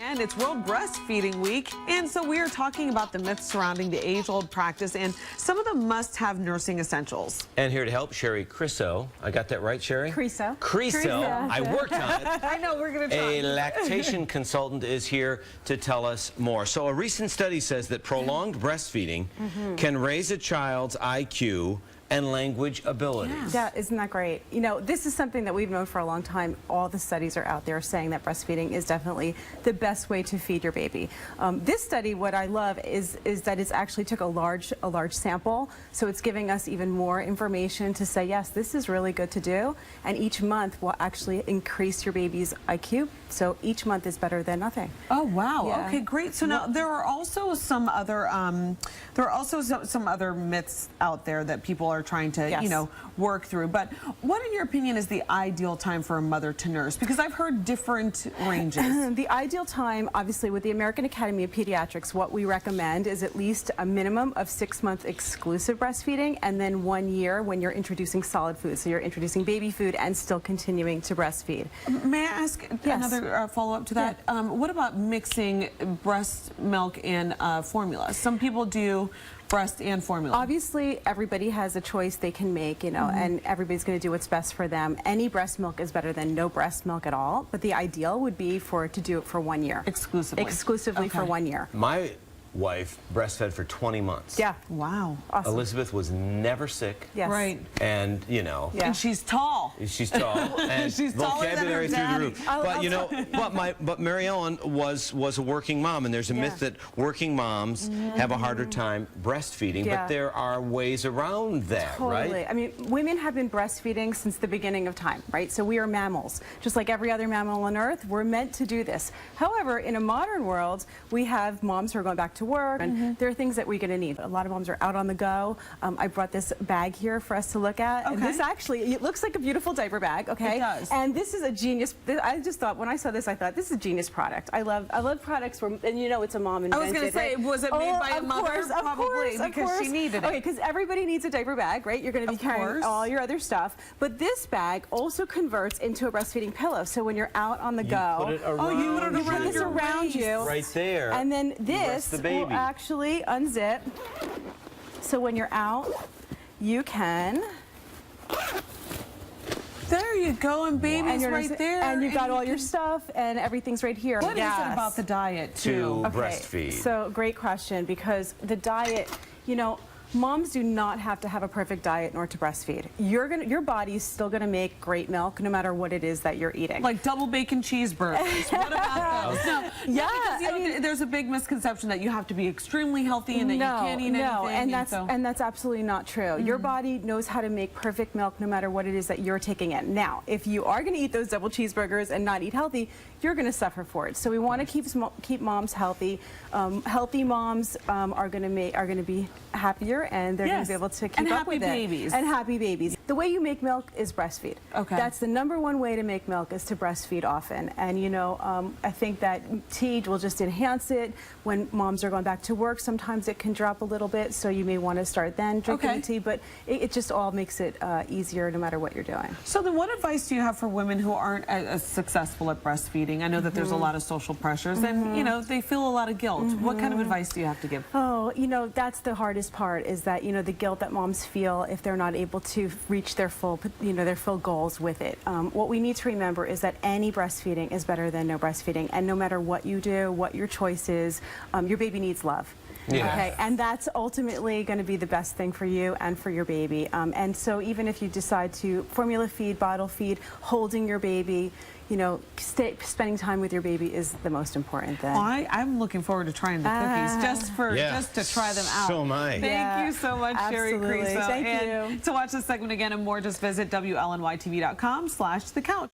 And it's World Breastfeeding Week, and so we are talking about the myths surrounding the age-old practice and some of the must-have nursing essentials. And here to help, Shari Criso. I got that right, Shari? Criso. Criso. I worked on it. I know, we're going to try. A lactation consultant is here to tell us more. So a recent study says that prolonged breastfeeding can raise a child's IQ and language abilities. Yeah, isn't that great? You know, this is something that we've known for a long time. All the studies are out there saying that breastfeeding is definitely the best way to feed your baby. This study, what I love is that it's actually took a large sample, so it's giving us even more information to say, yes, this is really good to do, and each month will actually increase your baby's IQ. So each month is better than nothing. Oh wow! Yeah. Okay, great. So now there are also some other some other myths out there that people are trying to work through. But what, in your opinion, is the ideal time for a mother to nurse? Because I've heard different ranges. The ideal time, obviously, with the American Academy of Pediatrics, what we recommend is at least a minimum of 6-month exclusive breastfeeding, and then 1 year when you're introducing solid food. So you're introducing baby food and still continuing to breastfeed. May I ask another follow-up to that? Yeah. What about mixing breast milk and formula? Some people do breast and formula. Obviously, everybody has a choice they can make, you know, and everybody's going to do what's best for them. Any breast milk is better than no breast milk at all, but the ideal would be to do it for 1 year. Exclusively? Exclusively for 1 year. My wife breastfed for 20 months. Yeah. Wow. Awesome. Elizabeth was never sick. Yes. Right. And, you know. Yeah. And she's tall. She's tall. And She's taller than her vocabulary through the daddy. roof. But, you know, but Mary Ellen was a working mom, and there's a myth that working moms have a harder time breastfeeding, but there are ways around that, right? I mean, women have been breastfeeding since the beginning of time, right? So we are mammals. Just like every other mammal on Earth, we're meant to do this. However, in a modern world, we have moms who are going back to work, and there are things that we're going to need. A lot of moms are out on the go. I brought this bag here for us to look at. Okay. And this actually, it looks like a beautiful diaper bag, okay? It does. And this is a genius, I just thought, when I saw this, I thought, this is a genius product. I love products where, and you know it's a mom invented. I was going to say, right? was it made by a of mother? course, Probably, of because course. she needed it. Okay, because everybody needs a diaper bag, right? You're going to be carrying all your other stuff. But this bag also converts into a breastfeeding pillow. So when you're out on the go, Put it around you put it around this around you. Right there. And then Rest this the baby. will actually unzip. So when you're out, you can. There you go, and baby's right there. And you got all your stuff, and everything's right here. What is it about the diet, too? To breastfeed. So great question, because the diet, you know, moms do not have to have a perfect diet in order to breastfeed. Your body's still gonna make great milk no matter what it is that you're eating. Like double bacon cheeseburgers. What about those? No, yeah, because, you know, there's a big misconception that you have to be extremely healthy and that you can't eat anything. And that's absolutely not true. Your body knows how to make perfect milk no matter what it is that you're taking in. Now, if you are gonna eat those double cheeseburgers and not eat healthy, you're gonna suffer for it. So we wanna keep moms healthy. Healthy moms are gonna be happier, and they're going to be able to keep up with it. And happy babies. The way you make milk is breastfeed. Okay. That's the #1 way to make milk, is to breastfeed often. And you know, I think that tea will just enhance it. When moms are going back to work, sometimes it can drop a little bit, so you may want to start then drinking tea. But it just all makes it easier no matter what you're doing. So then what advice do you have for women who aren't as successful at breastfeeding? I know that there's a lot of social pressures, and you know, they feel a lot of guilt. What kind of advice do you have to give? Oh, you know, that's the hardest part, is that, you know, the guilt that moms feel if they're not able to reach their full, their full goals with it. What we need to remember is that any breastfeeding is better than no breastfeeding, and no matter what you do, what your choice is, your baby needs love. Yeah. Okay, and that's ultimately going to be the best thing for you and for your baby. And so even if you decide to formula feed, bottle feed, holding your baby, you know, spending time with your baby is the most important thing. Well, I'm looking forward to trying the cookies just to try them out. So am I. Thank you so much, Shari Criso. Thank you. To watch this segment again and more, just visit WLNYTV.com/thecouch.